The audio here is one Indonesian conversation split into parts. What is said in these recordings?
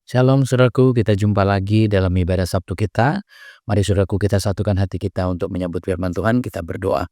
Shalom saudaraku, kita jumpa lagi dalam ibadah Sabtu kita. Mari saudaraku kita satukan hati kita untuk menyambut firman Tuhan, kita berdoa.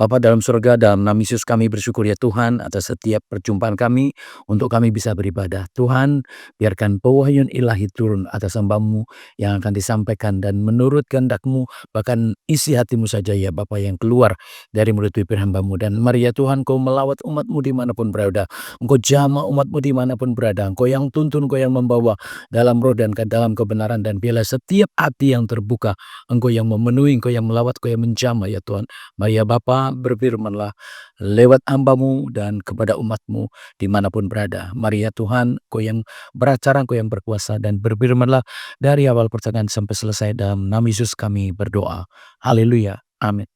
Bapa dalam surga, dalam nama Yesus kami bersyukur ya Tuhan atas setiap perjumpaan kami untuk kami bisa beribadah. Tuhan, biarkan pewahyun ilahi turun atas hamba-Mu yang akan disampaikan dan menurut kehendak-Mu, bahkan isi hati-Mu saja ya Bapa yang keluar dari mulut bibir hamba-Mu. Dan mari ya Tuhan, Kau melawat umat-Mu dimanapun berada. Engkau jamah umat-Mu dimanapun berada. Engkau yang tuntun, Engkau yang membawa dalam roh dan ke dalam kebenaran, dan biarlah setiap hati yang terbuka, Engkau yang memenuhi, Engkau yang melawat, Engkau yang menjamah ya Tuhan. Mari ya Bapa, berfirmanlah lewat hamba-Mu dan kepada umat-Mu dimanapun berada. Mari ya Tuhan, Engkau yang beracara, Engkau yang berkuasa, dan berfirmanlah dari awal pertengahan sampai selesai. Dalam nama Yesus kami berdoa. Haleluya. Amin.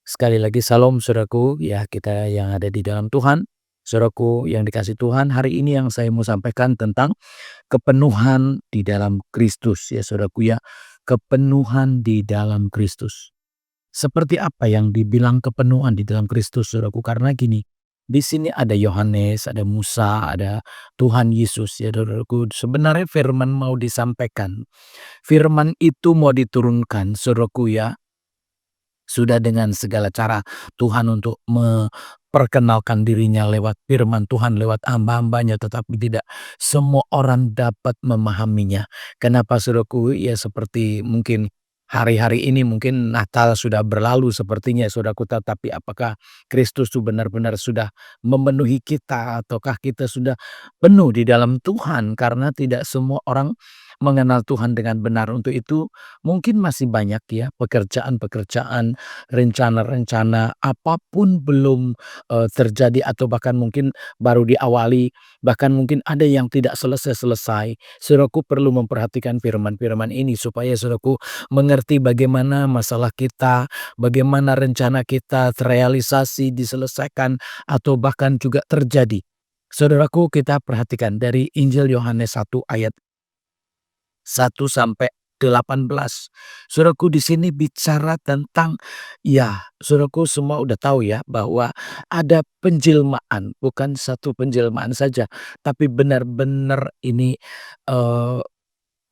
Sekali lagi salam saudaraku, ya kita yang ada di dalam Tuhan. Saudaraku yang dikasih Tuhan, hari ini yang saya mau sampaikan tentang kepenuhan di dalam Kristus ya saudaraku ya. Kepenuhan di dalam Kristus. Seperti apa yang dibilang kepenuhan di dalam Kristus saudaraku? Karena gini, di sini ada Yohanes, ada Musa, ada Tuhan Yesus ya saudaraku. Sebenarnya firman mau disampaikan. Firman itu mau diturunkan saudaraku ya. Sudah dengan segala cara Tuhan untuk memperkenalkan dirinya lewat firman Tuhan, lewat hamba-hambanya, tetapi tidak semua orang dapat memahaminya. Kenapa saudaraku? Ya seperti mungkin hari-hari ini mungkin Natal sudah berlalu sepertinya saudaraku, tetapi apakah Kristus itu benar-benar sudah memenuhi kita, ataukah kita sudah penuh di dalam Tuhan? Karena tidak semua orang mengenal Tuhan dengan benar. Untuk itu mungkin masih banyak ya pekerjaan-pekerjaan, rencana-rencana apapun belum terjadi, atau bahkan mungkin baru diawali, bahkan mungkin ada yang tidak selesai-selesai. Saudaraku perlu memperhatikan firman-firman ini supaya saudaraku mengerti bagaimana masalah kita, bagaimana rencana kita terrealisasi, diselesaikan, atau bahkan juga terjadi. Saudaraku, kita perhatikan dari Injil Yohanes 1 ayat 1 sampai 18. Saudaraku di sini bicara tentang, ya saudaraku semua udah tahu ya bahwa ada penjelmaan, bukan satu penjelmaan saja, tapi benar-benar ini eh,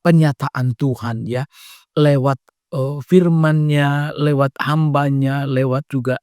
penyataan Tuhan ya, lewat firman-Nya, lewat hambanya, lewat juga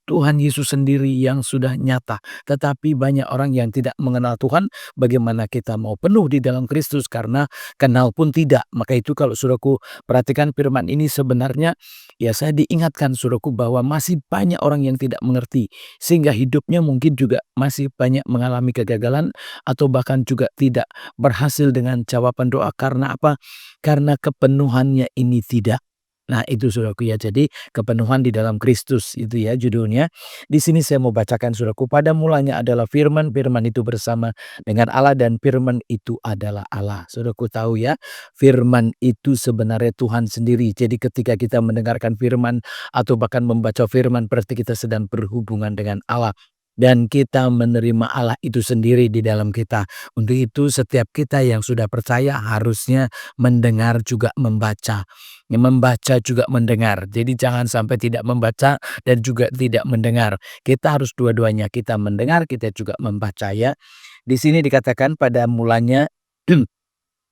Tuhan Yesus sendiri yang sudah nyata. Tetapi banyak orang yang tidak mengenal Tuhan, bagaimana kita mau penuh di dalam Kristus karena kenal pun tidak. Maka itu kalau saudaraku perhatikan firman ini, sebenarnya ya saya diingatkan saudaraku bahwa masih banyak orang yang tidak mengerti, sehingga hidupnya mungkin juga masih banyak mengalami kegagalan, atau bahkan juga tidak berhasil dengan jawaban doa. Karena apa? Karena kepenuhannya ini tidak. Nah itu saudaraku ya, jadi kepenuhan di dalam Kristus itu ya judulnya. Di sini saya mau bacakan saudaraku, pada mulanya adalah firman, firman itu bersama dengan Allah, dan firman itu adalah Allah. Saudaraku tahu ya, firman itu sebenarnya Tuhan sendiri. Jadi ketika kita mendengarkan firman atau bahkan membaca firman, berarti kita sedang berhubungan dengan Allah. Dan kita menerima Allah itu sendiri di dalam kita. Untuk itu setiap kita yang sudah percaya harusnya mendengar juga membaca. Membaca juga mendengar. Jadi jangan sampai tidak membaca dan juga tidak mendengar. Kita harus dua-duanya. Kita mendengar, kita juga membaca ya. Di sini dikatakan pada mulanya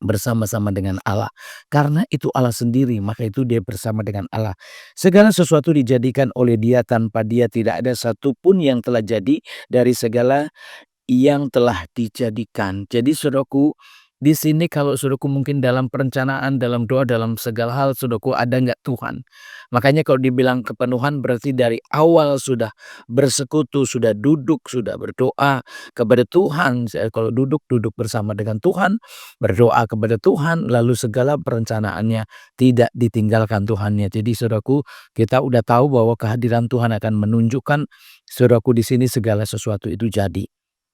bersama-sama dengan Allah. Karena itu Allah sendiri, maka itu dia bersama dengan Allah. Segala sesuatu dijadikan oleh Dia, tanpa Dia tidak ada satupun yang telah jadi dari segala yang telah dijadikan. Jadi saudaraku, di sini kalau saudaraku mungkin dalam perencanaan, dalam doa, dalam segala hal, saudaraku ada nggak Tuhan? Makanya kalau dibilang kepenuhan berarti dari awal sudah bersekutu, sudah duduk, sudah berdoa kepada Tuhan. Kalau duduk, duduk bersama dengan Tuhan, berdoa kepada Tuhan, lalu segala perencanaannya tidak ditinggalkan Tuhannya. Jadi saudaraku, kita udah tahu bahwa kehadiran Tuhan akan menunjukkan saudaraku di sini segala sesuatu itu jadi.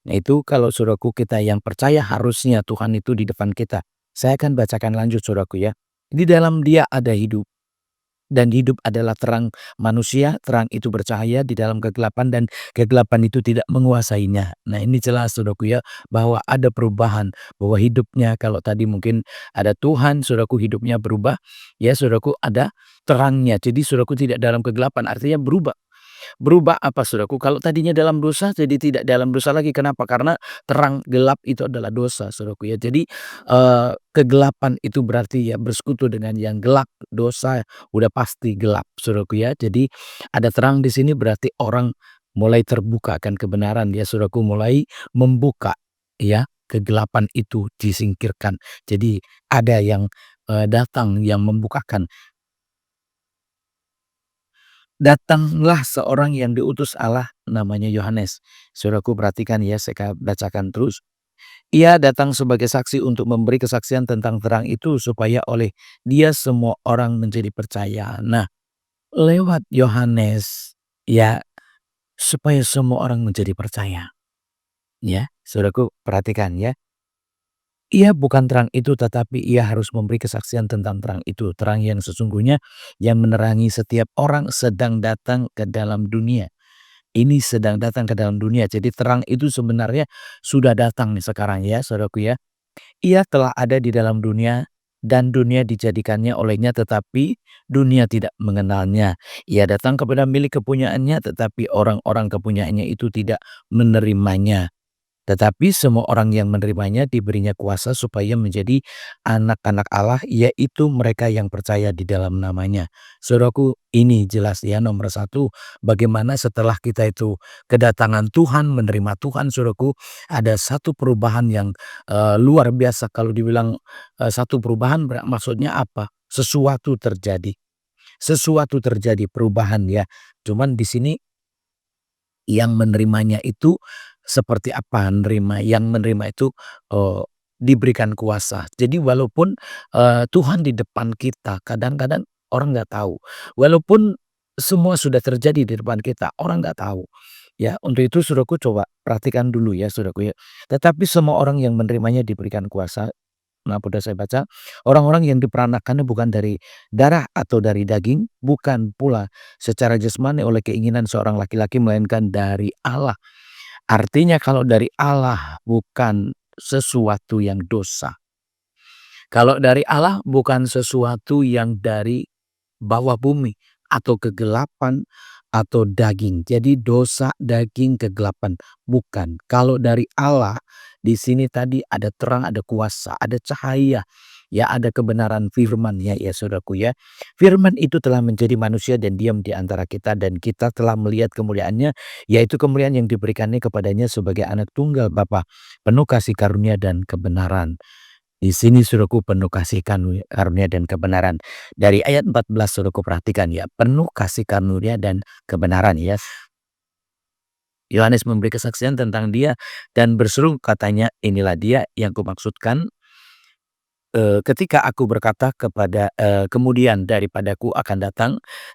Nah itu kalau saudaraku kita yang percaya, harusnya Tuhan itu di depan kita. Saya akan bacakan lanjut saudaraku ya. Di dalam Dia ada hidup, dan hidup adalah terang manusia. Terang itu bercahaya di dalam kegelapan, dan kegelapan itu tidak menguasainya. Nah ini jelas saudaraku ya, bahwa ada perubahan, bahwa hidupnya kalau tadi mungkin ada Tuhan, saudaraku hidupnya berubah. Ya saudaraku ada terangnya. Jadi saudaraku tidak dalam kegelapan, artinya berubah. Berubah apa Saudaraku, kalau tadinya dalam dosa jadi tidak dalam dosa lagi, kenapa? Karena terang gelap itu adalah dosa Saudaraku ya. Jadi, kegelapan itu berarti ya bersekutu dengan yang gelap, dosa udah pasti gelap Saudaraku ya. Jadi ada terang di sini berarti orang mulai terbuka akan kebenaran ya Saudaraku, mulai membuka ya, kegelapan itu disingkirkan. Jadi ada yang, datang yang membukakan. Datanglah seorang yang diutus Allah namanya Yohanes. Saudaraku perhatikan ya, saya bacakan terus. Ia datang sebagai saksi untuk memberi kesaksian tentang terang itu supaya oleh dia semua orang menjadi percaya. Nah, lewat Yohanes ya, supaya semua orang menjadi percaya. Ya, saudaraku perhatikan ya. Ia bukan terang itu tetapi ia harus memberi kesaksian tentang terang itu. Terang yang sesungguhnya yang menerangi setiap orang sedang datang ke dalam dunia. Ini sedang datang ke dalam dunia. Jadi terang itu sebenarnya sudah datang nih sekarang ya saudaraku ya. Ia telah ada di dalam dunia dan dunia dijadikannya olehnya tetapi dunia tidak mengenalnya. Ia datang kepada milik kepunyaannya tetapi orang-orang kepunyaannya itu tidak menerimanya. Tetapi semua orang yang menerimanya diberinya kuasa supaya menjadi anak-anak Allah, yaitu mereka yang percaya di dalam namanya. Saudaraku, ini jelas ya nomor satu, bagaimana setelah kita itu kedatangan Tuhan, menerima Tuhan, saudaraku, ada satu perubahan yang luar biasa. Kalau dibilang satu perubahan, maksudnya apa? Sesuatu terjadi. Sesuatu terjadi perubahan ya. Cuman di sini yang menerimanya itu seperti apa nerima? Yang menerima itu, eee, diberikan kuasa. Jadi walaupun, Tuhan di depan kita, kadang-kadang orang nggak tahu. Walaupun semua sudah terjadi di depan kita, orang nggak tahu. Ya, untuk itu saudaraku coba perhatikan dulu ya saudaraku ya. Tetapi semua orang yang menerimanya diberikan kuasa. Nah, udah saya baca, orang-orang yang diperanakannya bukan dari darah atau dari daging, bukan pula secara jasmani oleh keinginan seorang laki-laki, melainkan dari Allah. Artinya kalau dari Allah bukan sesuatu yang dosa. Kalau dari Allah bukan sesuatu yang dari bawah bumi atau kegelapan atau daging. Jadi dosa, daging, kegelapan bukan. Kalau dari Allah di sini tadi ada terang, ada kuasa, ada cahaya. Ya ada kebenaran firman ya saudaraku ya. Firman itu telah menjadi manusia dan diam di antara kita dan kita telah melihat kemuliaannya, yaitu kemuliaan yang diberikannya kepadanya sebagai anak tunggal Bapa, penuh kasih karunia dan kebenaran. Di sini suruhku penuh kasih karunia dan kebenaran. Dari ayat 14 suruhku perhatikan ya, penuh kasih karunia dan kebenaran ya. Yohanes memberi kesaksian tentang dia dan berseru katanya, inilah dia yang kumaksudkan ketika aku berkata kepada kemudian daripadaku akan datang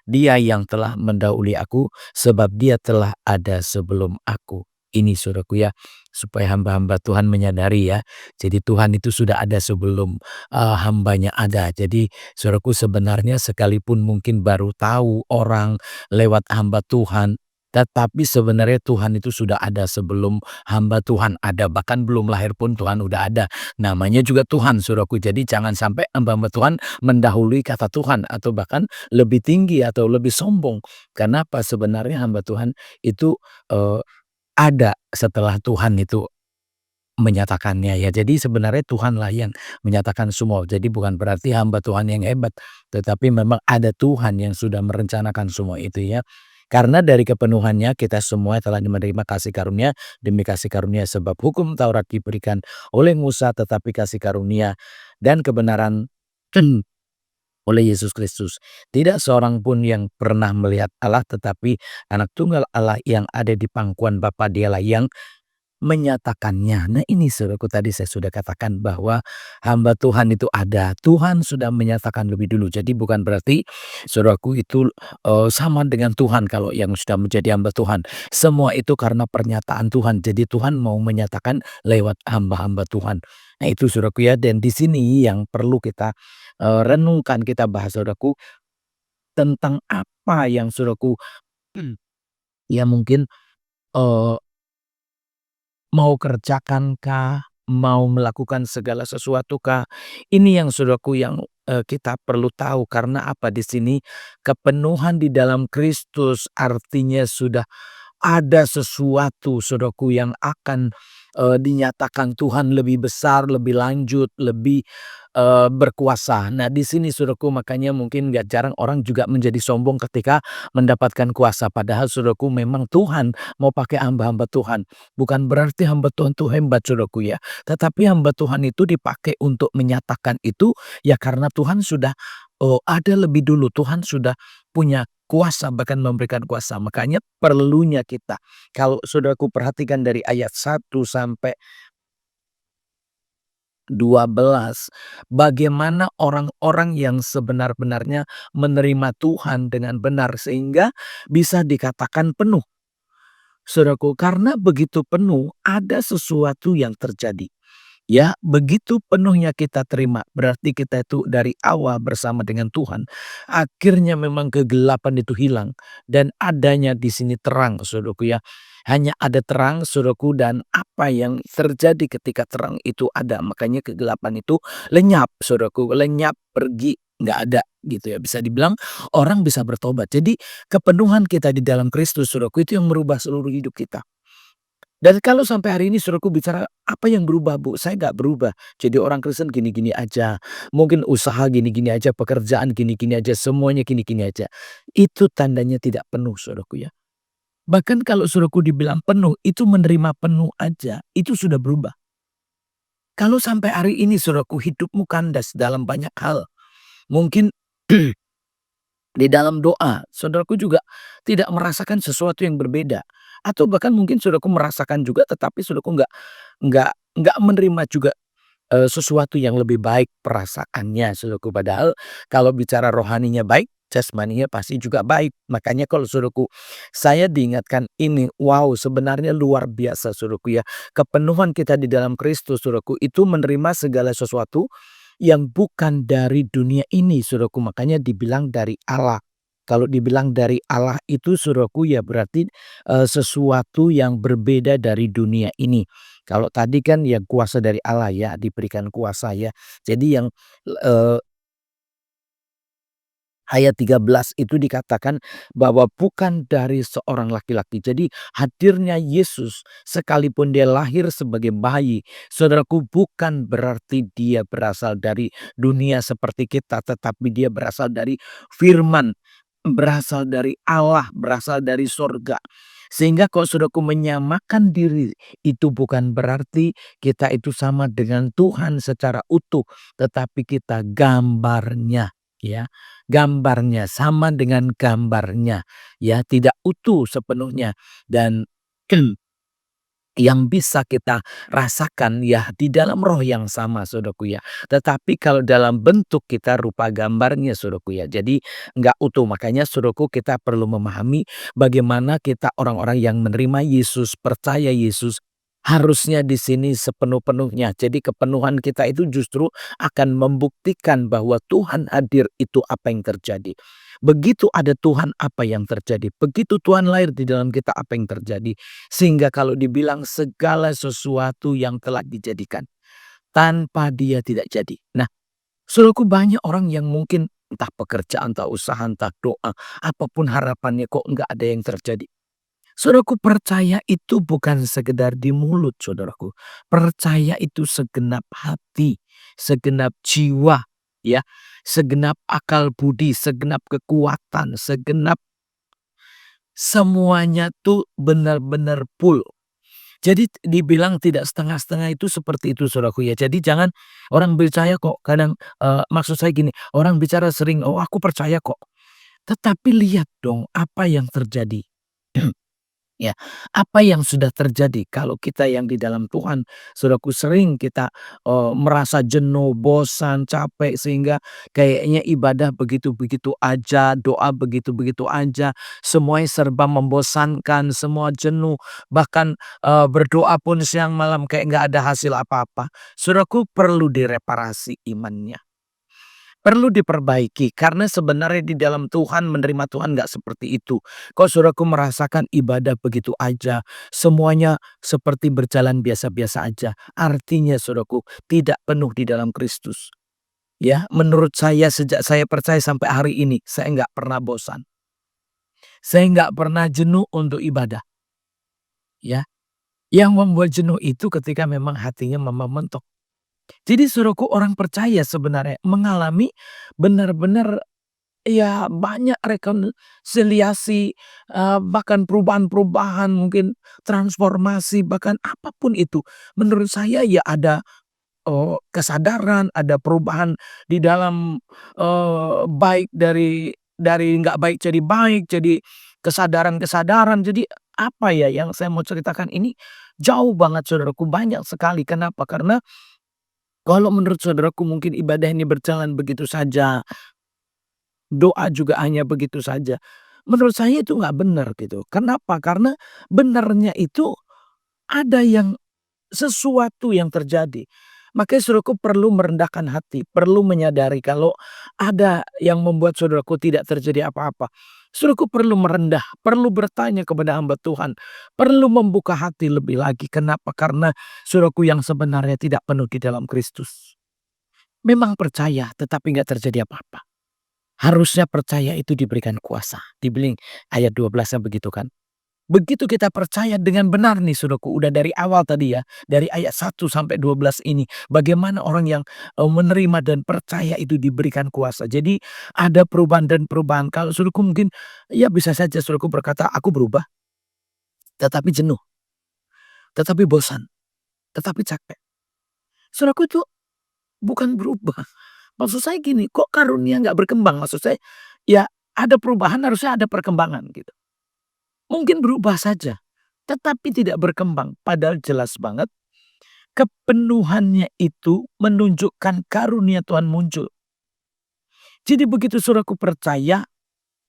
dia yang telah mendahului aku sebab dia telah ada sebelum aku. Ini saudaraku ya, supaya hamba-hamba Tuhan menyadari ya. Jadi Tuhan itu sudah ada sebelum hambanya ada. Jadi saudaraku sebenarnya sekalipun mungkin baru tahu orang lewat hamba Tuhan, tetapi sebenarnya Tuhan itu sudah ada sebelum hamba Tuhan ada. Bahkan belum lahir pun Tuhan udah ada. Namanya juga Tuhan saudaraku. Jadi jangan sampai hamba-hamba Tuhan mendahului kata Tuhan atau bahkan lebih tinggi atau lebih sombong. Kenapa? Sebenarnya hamba Tuhan itu ada setelah Tuhan itu menyatakannya ya. Jadi sebenarnya Tuhanlah yang menyatakan semua. Jadi bukan berarti hamba Tuhan yang hebat, tetapi memang ada Tuhan yang sudah merencanakan semua itu ya. Karena dari kepenuhannya kita semua telah menerima kasih karunia demi kasih karunia sebab hukum Taurat diberikan oleh Musa tetapi kasih karunia dan kebenaran oleh Yesus Kristus. Tidak seorang pun yang pernah melihat Allah tetapi anak tunggal Allah yang ada di pangkuan Bapa dialah yang menyatakannya. Nah ini saudaraku tadi saya sudah katakan bahwa hamba Tuhan itu ada. Tuhan sudah menyatakan lebih dulu. Jadi bukan berarti saudaraku itu sama dengan Tuhan kalau yang sudah menjadi hamba Tuhan. Semua itu karena pernyataan Tuhan. Jadi Tuhan mau menyatakan lewat hamba-hamba Tuhan. Nah itu saudaraku ya. Dan di sini yang perlu kita renungkan, kita bahas saudaraku tentang apa yang saudaraku ya mungkin eh, mau kerjakan kah? Mau melakukan segala sesuatu kah? Ini yang saudaraku yang kita perlu tahu karena apa di sini, kepenuhan di dalam Kristus artinya sudah ada sesuatu saudaraku yang akan, dinyatakan Tuhan lebih besar, lebih lanjut, lebih, berkuasa. Nah di sini saudaraku makanya mungkin nggak jarang orang juga menjadi sombong ketika mendapatkan kuasa. Padahal saudaraku memang Tuhan mau pakai hamba-hamba Tuhan. Bukan berarti hamba Tuhan itu hebat saudaraku ya. Tetapi hamba Tuhan itu dipakai untuk menyatakan itu ya karena Tuhan sudah, ada lebih dulu. Tuhan sudah punya kuasa, bahkan memberikan kuasa. Makanya perlunya kita, kalau saudaraku perhatikan dari ayat 1 sampai 12, bagaimana orang-orang yang sebenar-benarnya menerima Tuhan dengan benar sehingga bisa dikatakan penuh. Saudaraku, karena begitu penuh ada sesuatu yang terjadi. Ya, begitu penuhnya kita terima, berarti kita itu dari awal bersama dengan Tuhan. Akhirnya memang kegelapan itu hilang dan adanya di sini terang, saudaraku ya. Hanya ada terang, saudaraku, dan apa yang terjadi ketika terang itu ada, makanya kegelapan itu lenyap, saudaraku, lenyap, pergi, nggak ada gitu ya. Bisa dibilang orang bisa bertobat. Jadi kepenuhan kita di dalam Kristus, saudaraku, itu yang merubah seluruh hidup kita. Dan kalau sampai hari ini saudaraku bicara, "Apa yang berubah, Bu?" Saya nggak berubah. Jadi orang Kristen gini-gini aja. Mungkin usaha gini-gini aja, pekerjaan gini-gini aja, semuanya gini-gini aja. Itu tandanya tidak penuh saudaraku ya. Bahkan kalau saudaraku dibilang penuh, itu menerima penuh aja, itu sudah berubah. Kalau sampai hari ini saudaraku hidupmu kandas dalam banyak hal, mungkin di dalam doa, saudaraku juga tidak merasakan sesuatu yang berbeda. Atau bahkan mungkin saudaraku merasakan juga tetapi saudaraku nggak nggak menerima juga, sesuatu yang lebih baik perasaannya saudaraku. Padahal kalau bicara rohaninya baik, jasmaninya pasti juga baik. Makanya kalau saudaraku, saya diingatkan ini, wow sebenarnya luar biasa saudaraku ya. Kepenuhan kita di dalam Kristus saudaraku itu menerima segala sesuatu yang bukan dari dunia ini saudaraku, makanya dibilang dari Allah. Kalau dibilang dari Allah itu saudaraku ya berarti, sesuatu yang berbeda dari dunia ini. Kalau tadi kan yang kuasa dari Allah ya, diberikan kuasa ya. Jadi yang, eee ayat 13 itu dikatakan bahwa bukan dari seorang laki-laki. Jadi hadirnya Yesus sekalipun dia lahir sebagai bayi, saudaraku, bukan berarti dia berasal dari dunia seperti kita, tetapi dia berasal dari firman, berasal dari Allah, berasal dari sorga. Sehingga kalau saudaraku menyamakan diri itu bukan berarti kita itu sama dengan Tuhan secara utuh, tetapi kita gambarnya ya. Gambarnya, sama dengan gambarnya, ya tidak utuh sepenuhnya dan yang bisa kita rasakan ya di dalam roh yang sama saudaraku ya. Tetapi kalau dalam bentuk kita rupa gambarnya saudaraku ya. Jadi nggak utuh, makanya saudaraku kita perlu memahami bagaimana kita orang-orang yang menerima Yesus, percaya Yesus, harusnya di sini sepenuh-penuhnya. Jadi kepenuhan kita itu justru akan membuktikan bahwa Tuhan hadir itu apa yang terjadi. Begitu ada Tuhan apa yang terjadi. Begitu Tuhan lahir di dalam kita apa yang terjadi. Sehingga kalau dibilang segala sesuatu yang telah dijadikan, tanpa dia tidak jadi. Nah, saudaraku, banyak orang yang mungkin entah pekerjaan, entah usaha, entah doa, apapun harapannya kok nggak ada yang terjadi. Saudaraku, percaya itu bukan sekedar di mulut saudaraku. Percaya itu segenap hati, segenap jiwa, ya, segenap akal budi, segenap kekuatan, segenap semuanya tuh benar-benar full. Jadi dibilang tidak setengah-setengah itu seperti itu saudaraku ya. Jadi jangan orang percaya kok kadang, maksud saya gini, orang bicara sering, "Oh aku percaya kok." Tetapi lihat dong apa yang terjadi. Ya, apa yang sudah terjadi kalau kita yang di dalam Tuhan, saudaraku, sering kita, merasa jenuh, bosan, capek sehingga kayaknya ibadah begitu-begitu aja, doa begitu-begitu aja, semuanya serba membosankan, semua jenuh, bahkan, berdoa pun siang malam kayak nggak ada hasil apa-apa. Saudaraku, perlu direparasi imannya. Perlu diperbaiki karena sebenarnya di dalam Tuhan, menerima Tuhan nggak seperti itu. Kok saudaraku merasakan ibadah begitu aja, semuanya seperti berjalan biasa-biasa aja. Artinya saudaraku tidak penuh di dalam Kristus. Ya, menurut saya sejak saya percaya sampai hari ini, saya nggak pernah bosan. Saya nggak pernah jenuh untuk ibadah, ya. Yang membuat jenuh itu ketika memang hatinya memang mentok. Jadi suruhku orang percaya sebenarnya mengalami benar-benar ya banyak rekonsiliasi, bahkan perubahan-perubahan mungkin transformasi bahkan apapun itu. Menurut saya ya ada, kesadaran, ada perubahan di dalam, baik dari nggak baik jadi baik, jadi kesadaran-kesadaran. Jadi apa ya yang saya mau ceritakan ini jauh banget saudaraku, banyak sekali. Kenapa? Karena kalau menurut saudaraku mungkin ibadah ini berjalan begitu saja, doa juga hanya begitu saja. Menurut saya itu nggak benar gitu. Kenapa? Karena benarnya itu ada yang sesuatu yang terjadi. Makanya saudaraku perlu merendahkan hati, perlu menyadari kalau ada yang membuat saudaraku tidak terjadi apa-apa. Saudaraku perlu merendah, perlu bertanya kepada hamba Tuhan, perlu membuka hati lebih lagi. Kenapa? Karena saudaraku yang sebenarnya tidak penuh di dalam Kristus. Memang percaya tetapi nggak terjadi apa-apa. Harusnya percaya itu diberikan kuasa. Dibilang ayat 12-nya begitu kan. Begitu kita percaya dengan benar nih saudaraku, udah dari awal tadi ya, dari ayat 1 sampai 12 ini, bagaimana orang yang, menerima dan percaya itu diberikan kuasa. Jadi ada perubahan dan perubahan. Kalau saudaraku mungkin, ya bisa saja saudaraku berkata, "Aku berubah," tetapi jenuh, tetapi bosan, tetapi capek. Saudaraku itu bukan berubah. Maksud saya gini, kok karunia nggak berkembang? Maksud saya, ya ada perubahan harusnya ada perkembangan gitu. Mungkin berubah saja, tetapi tidak berkembang. Padahal jelas banget kepenuhannya itu menunjukkan karunia Tuhan muncul. Jadi begitu saudaraku percaya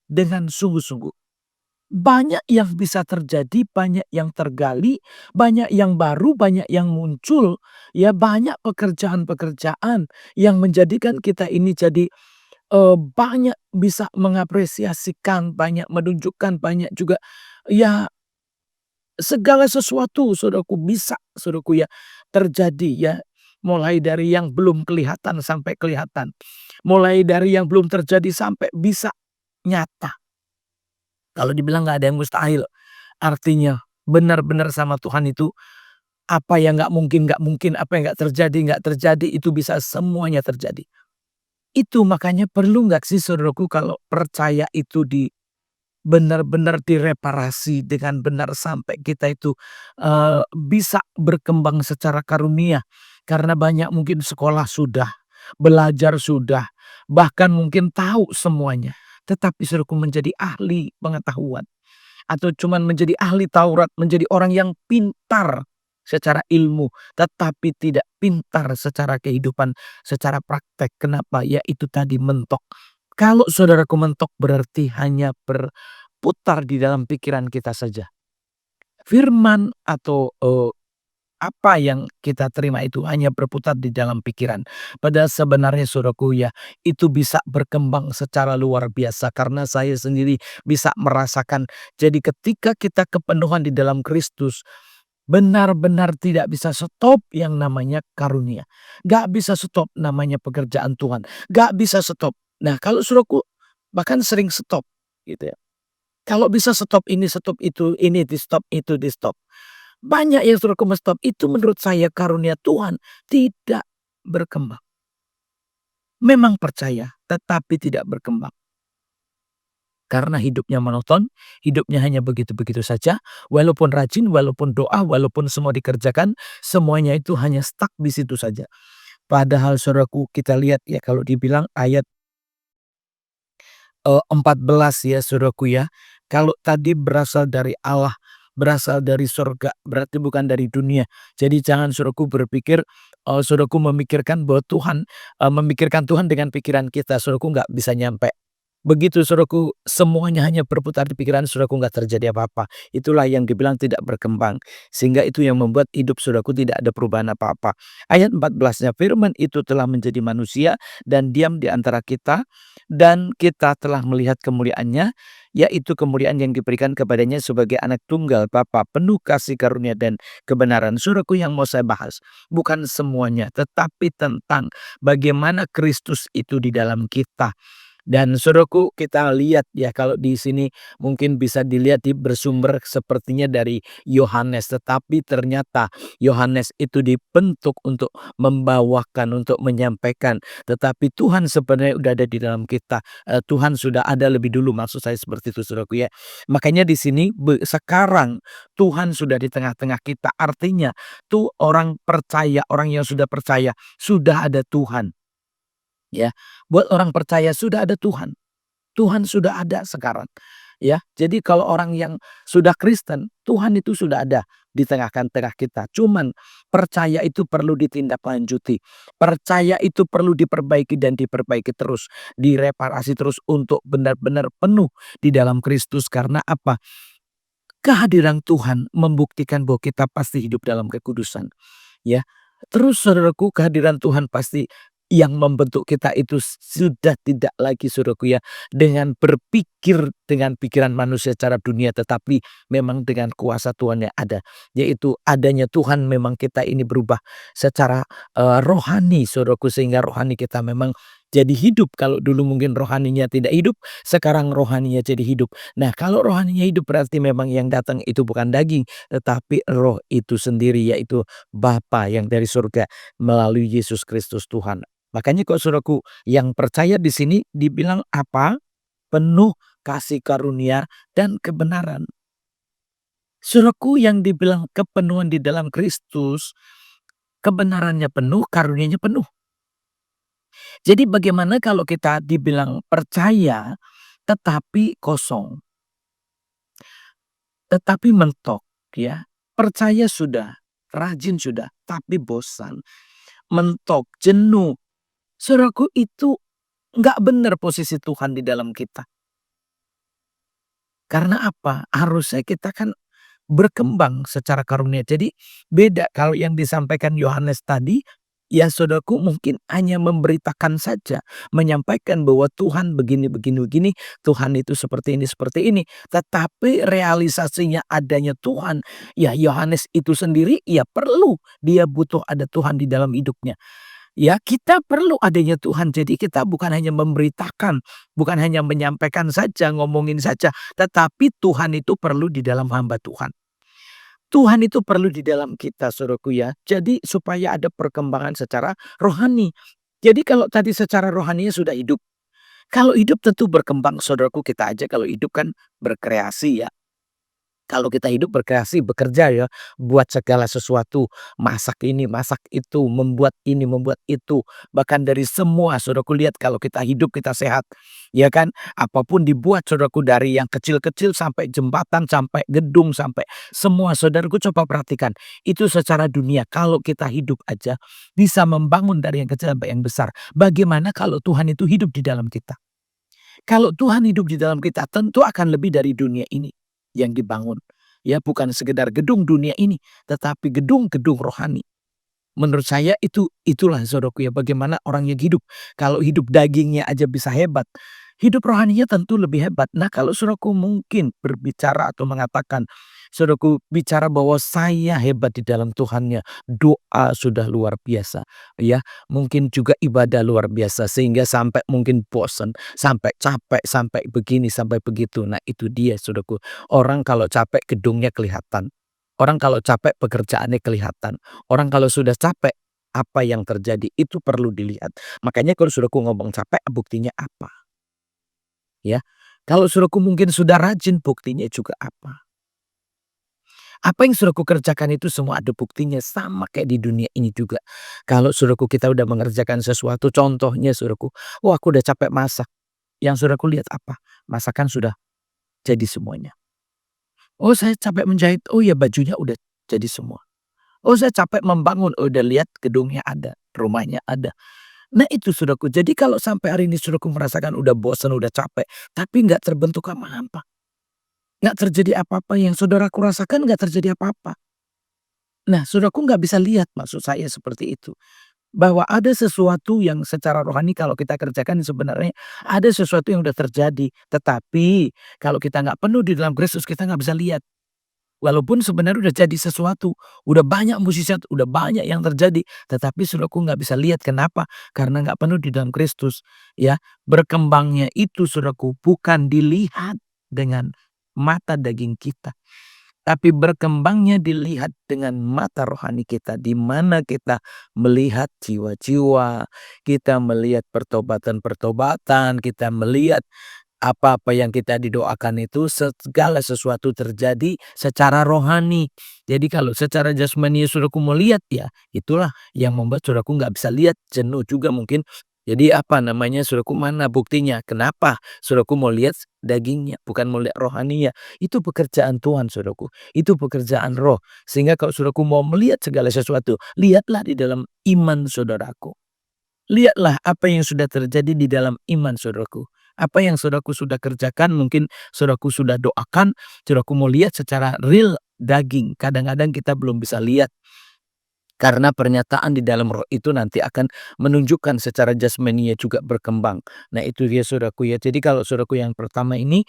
dengan sungguh-sungguh, banyak yang bisa terjadi, banyak yang tergali, banyak yang baru, banyak yang muncul, ya banyak pekerjaan-pekerjaan yang menjadikan kita ini jadi, banyak bisa mengapresiasikan, banyak menunjukkan, banyak juga ya segala sesuatu saudaraku bisa saudaraku ya terjadi ya. Mulai dari yang belum kelihatan sampai kelihatan. Mulai dari yang belum terjadi sampai bisa nyata. Kalau dibilang nggak ada yang mustahil, artinya benar-benar sama Tuhan itu apa yang nggak mungkin, apa yang nggak terjadi itu bisa semuanya terjadi. Itu makanya perlu nggak sih saudaraku kalau percaya itu benar-benar direparasi dengan benar sampai kita itu, bisa berkembang secara karunia. Karena banyak mungkin sekolah sudah, belajar sudah, bahkan mungkin tahu semuanya, tetapi suruhku menjadi ahli pengetahuan atau cuman menjadi ahli Taurat, menjadi orang yang pintar secara ilmu, tetapi tidak pintar secara kehidupan, secara praktek. Kenapa? Ya itu tadi mentok. Kalau saudaraku mentok berarti hanya berputar di dalam pikiran kita saja. Firman atau, apa yang kita terima itu hanya berputar di dalam pikiran. Padahal sebenarnya saudaraku ya, itu bisa berkembang secara luar biasa karena saya sendiri bisa merasakan. Jadi ketika kita kepenuhan di dalam Kristus, benar-benar tidak bisa stop yang namanya karunia. Gak bisa stop namanya pekerjaan Tuhan. Gak bisa stop. Nah kalau saudaraku bahkan sering stop gitu ya. Kalau bisa stop ini, stop itu, ini di-stop, itu di-stop. Banyak yang suruh stop, itu menurut saya karunia Tuhan tidak berkembang. Memang percaya, tetapi tidak berkembang. Karena hidupnya monoton, hidupnya hanya begitu-begitu saja, walaupun rajin, walaupun doa, walaupun semua dikerjakan, semuanya itu hanya stuck di situ saja. Padahal saudaraku kita lihat ya kalau dibilang ayat 14 ya saudaraku ya. Kalau tadi berasal dari Allah, berasal dari surga, berarti bukan dari dunia. Jadi jangan saudaraku berpikir, saudaraku memikirkan bahwa Tuhan memikirkan Tuhan dengan pikiran kita, saudaraku nggak bisa nyampe. Begitu Saudaraku, semuanya hanya berputar di pikiran Saudaraku, nggak terjadi apa-apa. Itulah yang dibilang tidak berkembang. Sehingga itu yang membuat hidup Saudaraku tidak ada perubahan apa-apa. Ayat 14-nya, firman itu telah menjadi manusia dan diam di antara kita, dan kita telah melihat kemuliaannya, yaitu kemuliaan yang diberikan kepadanya sebagai anak tunggal Bapa, penuh kasih karunia dan kebenaran. Saudaraku, yang mau saya bahas bukan semuanya, tetapi tentang bagaimana Kristus itu di dalam kita. Dan saudaraku, kita lihat ya, kalau di sini mungkin bisa dilihat bersumber sepertinya dari Yohanes, tetapi ternyata Yohanes itu dibentuk untuk membawakan, untuk menyampaikan, tetapi Tuhan sebenarnya udah ada di dalam kita. Tuhan sudah ada lebih dulu, maksud saya seperti itu saudaraku ya. Makanya di sini sekarang Tuhan sudah di tengah-tengah kita, artinya tuh orang percaya, orang yang sudah percaya sudah ada Tuhan. Ya, buat orang percaya sudah ada Tuhan. Tuhan sudah ada sekarang, ya. Jadi kalau orang yang sudah Kristen, Tuhan itu sudah ada di tengah-tengah kita. Cuman percaya itu perlu ditindaklanjuti. Percaya itu perlu diperbaiki dan diperbaiki terus, direparasi terus untuk benar-benar penuh di dalam Kristus. Karena apa? Kehadiran Tuhan membuktikan bahwa kita pasti hidup dalam kekudusan, ya. Terus saudaraku, kehadiran Tuhan pasti yang membentuk kita itu sudah tidak lagi saudaraku ya, dengan berpikir dengan pikiran manusia secara dunia, tetapi memang dengan kuasa Tuhan yang ada. Yaitu adanya Tuhan memang kita ini berubah secara rohani saudaraku, sehingga rohani kita memang jadi hidup. Kalau dulu mungkin rohaninya tidak hidup, sekarang rohaninya jadi hidup. Nah, kalau rohaninya hidup berarti memang yang datang itu bukan daging, tetapi roh itu sendiri, yaitu Bapa yang dari surga melalui Yesus Kristus Tuhan. Makanya kok saudaraku, yang percaya di sini dibilang apa? Penuh kasih karunia dan kebenaran. Saudaraku, yang dibilang kepenuhan di dalam Kristus, kebenarannya penuh, karunianya penuh. Jadi bagaimana kalau kita dibilang percaya tetapi kosong, tetapi mentok ya. Percaya sudah, rajin sudah, tapi bosan, mentok, jenuh. Saudaraku, itu nggak benar posisi Tuhan di dalam kita. Karena apa? Harusnya kita kan berkembang secara karunia. Jadi beda kalau yang disampaikan Yohanes tadi, ya saudaraku mungkin hanya memberitakan saja, menyampaikan bahwa Tuhan begini begini begini, Tuhan itu seperti ini seperti ini. Tetapi realisasinya adanya Tuhan, ya Yohanes itu sendiri ya perlu, dia butuh ada Tuhan di dalam hidupnya. Ya, kita perlu adanya Tuhan. Jadi kita bukan hanya memberitakan, bukan hanya menyampaikan saja, ngomongin saja, tetapi Tuhan itu perlu di dalam hamba Tuhan. Tuhan itu perlu di dalam kita, saudaraku ya. Jadi supaya ada perkembangan secara rohani. Jadi kalau tadi secara rohaninya sudah hidup. Kalau hidup tentu berkembang, saudaraku, kita aja kalau hidup kan berkreasi ya. Kalau kita hidup berkreasi, bekerja ya, buat segala sesuatu, masak ini, masak itu, membuat ini, membuat itu. Bahkan dari semua, saudaraku lihat kalau kita hidup, kita sehat. Ya kan? Apapun dibuat saudaraku, dari yang kecil-kecil sampai jembatan, sampai gedung, sampai semua. Saudaraku coba perhatikan, itu secara dunia. Kalau kita hidup aja, bisa membangun dari yang kecil sampai yang besar. Bagaimana kalau Tuhan itu hidup di dalam kita? Kalau Tuhan hidup di dalam kita, tentu akan lebih dari dunia ini yang dibangun. Ya, bukan sekedar gedung dunia ini, tetapi gedung-gedung rohani. Menurut saya itulah saudaraku ya, bagaimana orang yang hidup. Kalau hidup dagingnya aja bisa hebat, hidup rohaninya tentu lebih hebat. Nah, kalau saudaraku mungkin berbicara atau mengatakan, saudaraku bicara bahwa saya hebat di dalam Tuhannya, doa sudah luar biasa, ya. Mungkin juga ibadah luar biasa sehingga sampai mungkin bosan, sampai capek, sampai begini, sampai begitu. Nah, itu dia saudaraku. Orang kalau capek gedungnya kelihatan. Orang kalau capek pekerjaannya kelihatan. Orang kalau sudah capek, apa yang terjadi itu perlu dilihat. Makanya kalau saudaraku ngomong capek, buktinya apa? Ya. Kalau saudaraku mungkin sudah rajin, buktinya juga apa? Apa yang saudaraku kerjakan itu semua ada buktinya, sama kayak di dunia ini juga. Kalau saudaraku kita udah mengerjakan sesuatu, contohnya saudaraku, "Oh aku udah capek masak." Yang saudaraku lihat apa? Masakan sudah jadi semuanya. "Oh saya capek menjahit." Oh ya bajunya udah jadi semua. "Oh saya capek membangun." Oh udah lihat gedungnya ada, rumahnya ada. Nah itu Saudaraku, jadi kalau sampai hari ini Saudaraku merasakan udah bosan, udah capek, tapi nggak terbentuk apa-apa, nggak terjadi apa-apa yang Saudaraku rasakan nggak terjadi apa-apa. Nah Saudaraku nggak bisa lihat maksud saya seperti itu. Bahwa ada sesuatu yang secara rohani kalau kita kerjakan sebenarnya ada sesuatu yang udah terjadi. Tetapi kalau kita nggak penuh di dalam Kristus kita nggak bisa lihat. Walaupun sebenarnya udah jadi sesuatu, udah banyak mukjizat, udah banyak yang terjadi, tetapi saudaraku nggak bisa lihat. Kenapa? Karena nggak penuh di dalam Kristus, ya. Berkembangnya itu saudaraku bukan dilihat dengan mata daging kita, tapi berkembangnya dilihat dengan mata rohani kita, di mana kita melihat jiwa-jiwa, kita melihat pertobatan-pertobatan, kita melihat apa-apa yang kita didoakan itu segala sesuatu terjadi secara rohani. Jadi kalau secara jasmani saudaraku mau lihat ya itulah yang membuat saudaraku nggak bisa lihat, jenuh juga mungkin. Jadi apa namanya saudaraku mana buktinya? Kenapa saudaraku mau lihat dagingnya bukan mau lihat rohaninya? Itu pekerjaan Tuhan saudaraku, itu pekerjaan roh. Sehingga kalau saudaraku mau melihat segala sesuatu, lihatlah di dalam iman saudaraku. Lihatlah apa yang sudah terjadi di dalam iman saudaraku. Apa yang saudaraku sudah kerjakan, mungkin saudaraku sudah doakan, saudaraku mau lihat secara real daging. Kadang-kadang kita belum bisa lihat karena pernyataan di dalam roh itu nanti akan menunjukkan secara jasmaninya juga berkembang. Nah itu dia saudaraku ya. Jadi kalau saudaraku yang pertama ini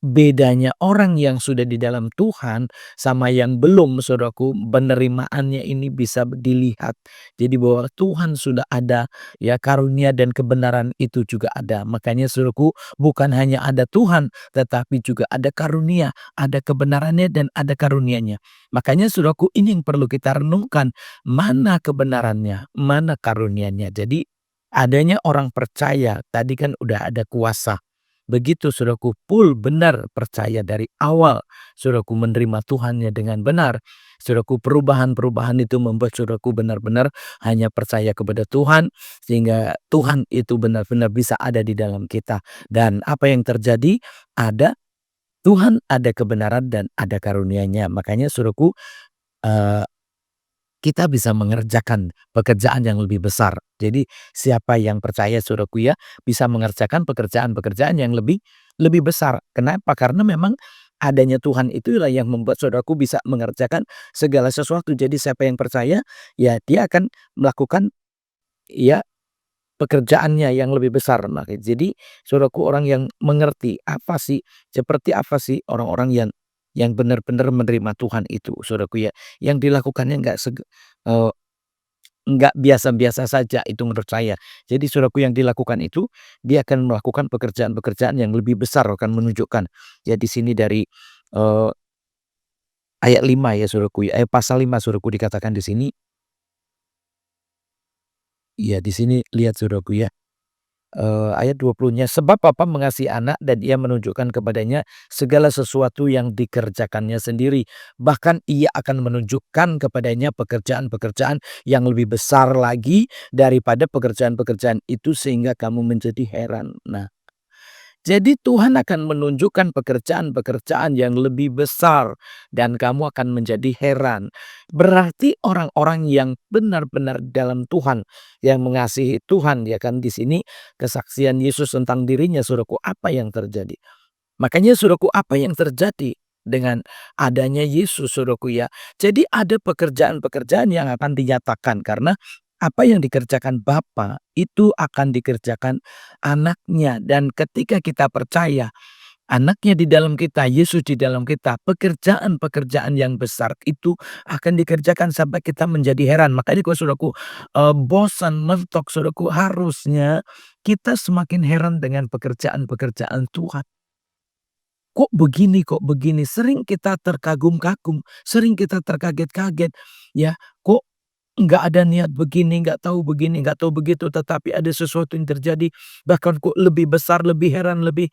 bedanya orang yang sudah di dalam Tuhan sama yang belum saudaraku, penerimaannya ini bisa dilihat. Jadi bahwa Tuhan sudah ada, ya karunia dan kebenaran itu juga ada. Makanya saudaraku bukan hanya ada Tuhan, tetapi juga ada karunia, ada kebenarannya dan ada karunianya. Makanya saudaraku ini yang perlu kita renungkan, mana kebenarannya, mana karunianya. Jadi adanya orang percaya, tadi kan udah ada kuasa. Begitu saudaraku full benar percaya dari awal, saudaraku menerima Tuhannya dengan benar, saudaraku perubahan-perubahan itu membuat saudaraku benar-benar hanya percaya kepada Tuhan, sehingga Tuhan itu benar-benar bisa ada di dalam kita. Dan apa yang terjadi? Ada Tuhan, ada kebenaran dan ada karunia-Nya. Makanya saudaraku, eee kita bisa mengerjakan pekerjaan yang lebih besar. Jadi siapa yang percaya saudaraku ya, bisa mengerjakan pekerjaan-pekerjaan yang lebih lebih besar. Kenapa? Karena memang adanya Tuhan itulah yang membuat saudaraku bisa mengerjakan segala sesuatu. Jadi siapa yang percaya, ya dia akan melakukan ya pekerjaannya yang lebih besar. Nah, jadi saudaraku orang yang mengerti apa sih, seperti apa sih orang-orang yang benar-benar menerima Tuhan itu saudaraku ya, yang dilakukannya eee, nggak biasa-biasa saja itu menurut saya. Jadi saudaraku yang dilakukan itu, dia akan melakukan pekerjaan-pekerjaan yang lebih besar akan menunjukkan. Ya di sini dari, eee, ayat 5 ya saudaraku ya, pasal 5 saudaraku dikatakan di sini, iya di sini lihat saudaraku ya. Ayat 20-nya, "Sebab Bapa mengasihi anak dan ia menunjukkan kepadanya segala sesuatu yang dikerjakannya sendiri. Bahkan ia akan menunjukkan kepadanya pekerjaan-pekerjaan yang lebih besar lagi daripada pekerjaan-pekerjaan itu sehingga kamu menjadi heran." Nah, jadi Tuhan akan menunjukkan pekerjaan-pekerjaan yang lebih besar dan kamu akan menjadi heran. Berarti orang-orang yang benar-benar dalam Tuhan, yang mengasihi Tuhan, ya kan di sini kesaksian Yesus tentang dirinya, Saudaraku, apa yang terjadi? Makanya Saudaraku, apa yang terjadi dengan adanya Yesus, Saudaraku ya? Jadi ada pekerjaan-pekerjaan yang akan dinyatakan karena apa yang dikerjakan Bapa itu akan dikerjakan anaknya dan ketika kita percaya anaknya di dalam kita, Yesus di dalam kita, pekerjaan-pekerjaan yang besar itu akan dikerjakan sampai kita menjadi heran. Makanya kalau saudaraku, bosan, mentok saudaraku, harusnya kita semakin heran dengan pekerjaan-pekerjaan Tuhan. Kok begini kok begini? Sering kita terkagum-kagum, sering kita terkaget-kaget, ya. Kok nggak ada niat begini, nggak tahu begitu, tetapi ada sesuatu yang terjadi, bahkan kok lebih besar, lebih heran, lebih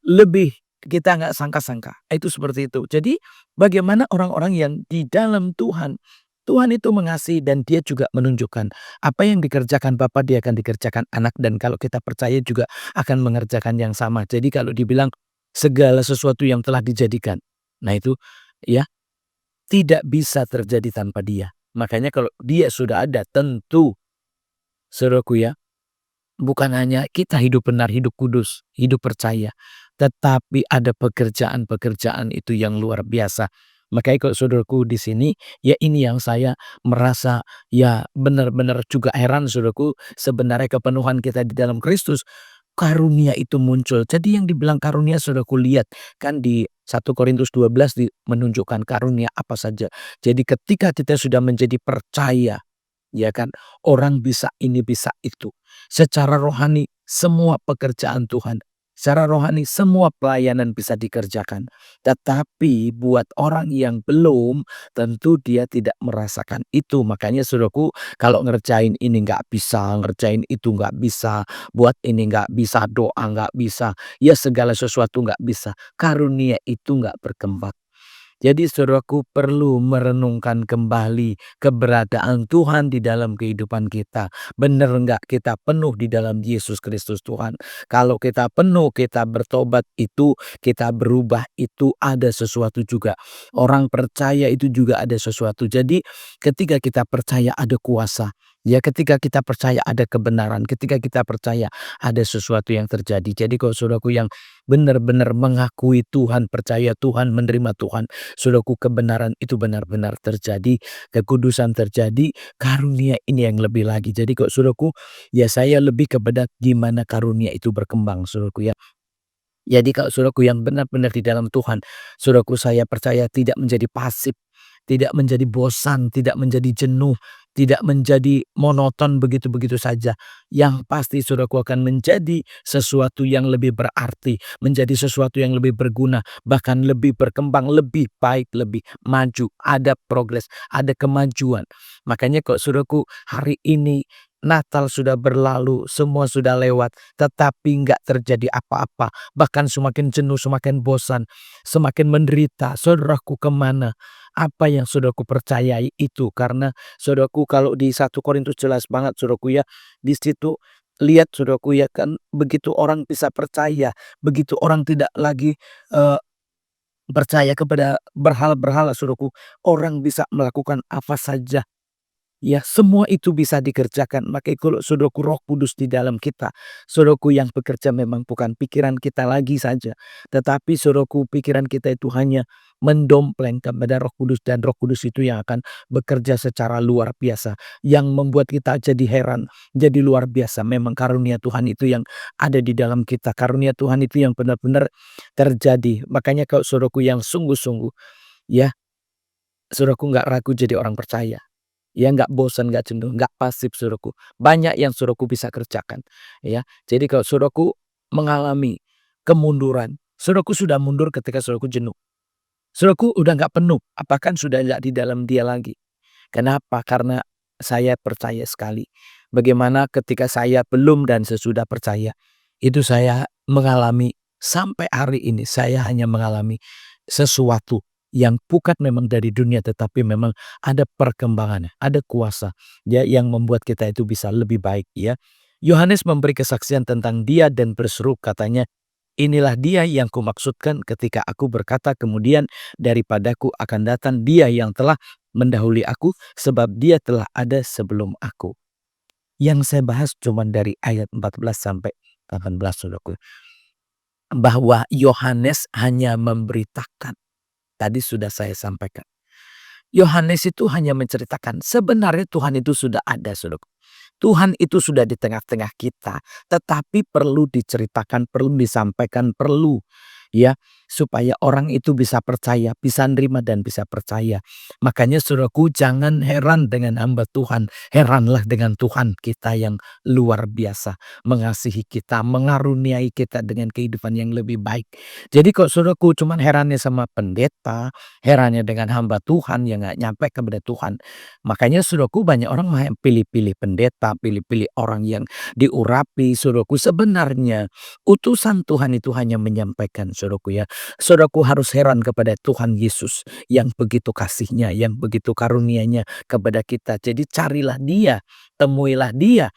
lebih kita nggak sangka-sangka. Itu seperti itu. Jadi bagaimana orang-orang yang di dalam Tuhan, Tuhan itu mengasihi dan dia juga menunjukkan apa yang dikerjakan Bapa dia akan dikerjakan anak dan kalau kita percaya juga akan mengerjakan yang sama. Jadi kalau dibilang segala sesuatu yang telah dijadikan, nah itu ya tidak bisa terjadi tanpa dia. Makanya kalau dia sudah ada tentu saudaraku ya, Bukan hanya kita hidup benar, hidup kudus, hidup percaya, tetapi ada pekerjaan-pekerjaan itu yang luar biasa. Makanya kalau saudaraku di sini, ya ini yang saya merasa ya benar-benar juga heran saudaraku, sebenarnya kepenuhan kita di dalam Kristus, karunia itu muncul. Jadi yang dibilang karunia saudaraku lihat kan di 1 Korintus 12 menunjukkan karunia apa saja. Jadi ketika kita sudah menjadi percaya, ya kan, orang bisa ini, bisa itu. Secara rohani semua pekerjaan Tuhan, secara rohani semua pelayanan bisa dikerjakan. Tetapi buat orang yang belum, tentu dia tidak merasakan itu. Makanya saudaraku, kalau ngerjain ini nggak bisa, ngerjain itu nggak bisa, buat ini nggak bisa, doa nggak bisa, ya segala sesuatu nggak bisa. Karunia itu nggak berkembang. Jadi saudaraku perlu merenungkan kembali keberadaan Tuhan di dalam kehidupan kita. Benar enggak kita penuh di dalam Yesus Kristus Tuhan. Kalau kita penuh, kita bertobat itu, kita berubah itu ada sesuatu juga. Orang percaya itu juga ada sesuatu. Jadi ketika kita percaya ada kuasa. Ya ketika kita percaya ada kebenaran, ketika kita percaya ada sesuatu yang terjadi. Jadi kalau saudaraku yang benar-benar mengakui Tuhan, percaya Tuhan, menerima Tuhan, saudaraku kebenaran itu benar-benar terjadi, kekudusan terjadi, karunia ini yang lebih lagi. Jadi kok saudaraku, ya saya lebih kepada gimana karunia itu berkembang saudaraku ya. Jadi kalau saudaraku yang benar-benar di dalam Tuhan, saudaraku saya percaya tidak menjadi pasif, tidak menjadi bosan, tidak menjadi jenuh, tidak menjadi monoton begitu-begitu saja. Yang pasti saudaraku akan menjadi sesuatu yang lebih berarti, menjadi sesuatu yang lebih berguna, bahkan lebih berkembang, lebih baik, lebih maju, ada progres, ada kemajuan. Makanya kok saudaraku hari ini Natal sudah berlalu, semua sudah lewat, tetapi nggak terjadi apa-apa. Bahkan semakin jenuh, semakin bosan, semakin menderita. Saudaraku kemana? Apa yang saudaraku percayai itu? Karena saudaraku kalau di 1 Korintus jelas banget saudaraku ya. Di situ lihat saudaraku ya kan begitu orang bisa percaya, begitu orang tidak lagi eh, percaya kepada berhala-berhala saudaraku, orang bisa melakukan apa saja. Ya, semua itu bisa dikerjakan. Makanya kalau saudaraku Roh Kudus di dalam kita, saudaraku yang bekerja memang bukan pikiran kita lagi saja, tetapi saudaraku pikiran kita itu hanya mendompleng kepada Roh Kudus dan Roh Kudus itu yang akan bekerja secara luar biasa, yang membuat kita jadi heran, jadi luar biasa. Memang karunia Tuhan itu yang ada di dalam kita, karunia Tuhan itu yang benar-benar terjadi. Makanya kalau saudaraku yang sungguh-sungguh, ya, saudaraku nggak ragu jadi orang percaya. Ya nggak bosan, nggak jenuh, nggak pasif saudaraku. Banyak yang saudaraku bisa kerjakan, ya. Jadi kalau saudaraku mengalami kemunduran, saudaraku sudah mundur ketika saudaraku jenuh. Saudaraku udah nggak penuh, apakah sudah nggak di dalam dia lagi. Kenapa? Karena saya percaya sekali. Bagaimana ketika saya belum dan sesudah percaya, itu saya mengalami sampai hari ini saya hanya mengalami sesuatu yang bukan memang dari dunia tetapi memang ada perkembangannya, ada kuasa ya yang membuat kita itu bisa lebih baik ya. Yohanes memberi kesaksian tentang dia dan berseru katanya, inilah dia yang kumaksudkan ketika aku berkata kemudian daripadaku akan datang dia yang telah mendahului aku sebab dia telah ada sebelum aku. Yang saya bahas cuma dari ayat 14 sampai 18 saudaraku. Bahwa Yohanes hanya memberitakan. Tadi sudah saya sampaikan. Yohanes itu hanya menceritakan sebenarnya Tuhan itu sudah ada saudaraku. Tuhan itu sudah di tengah-tengah kita. Tetapi perlu diceritakan, perlu disampaikan, perlu ya supaya orang itu bisa percaya, bisa nerima dan bisa percaya. Makanya saudaraku jangan heran dengan hamba Tuhan, heranlah dengan Tuhan kita yang luar biasa, mengasihi kita, mengaruniai kita dengan kehidupan yang lebih baik. Jadi kok saudaraku cuman herannya sama pendeta, herannya dengan hamba Tuhan yang nggak nyampe kepada Tuhan. Makanya saudaraku banyak orang pilih-pilih pendeta, pilih-pilih orang yang diurapi saudaraku. Sebenarnya utusan Tuhan itu hanya menyampaikan saudaraku ya. Saudaraku harus heran kepada Tuhan Yesus yang begitu kasihnya, yang begitu karunianya kepada kita. Jadi carilah dia, temuilah dia.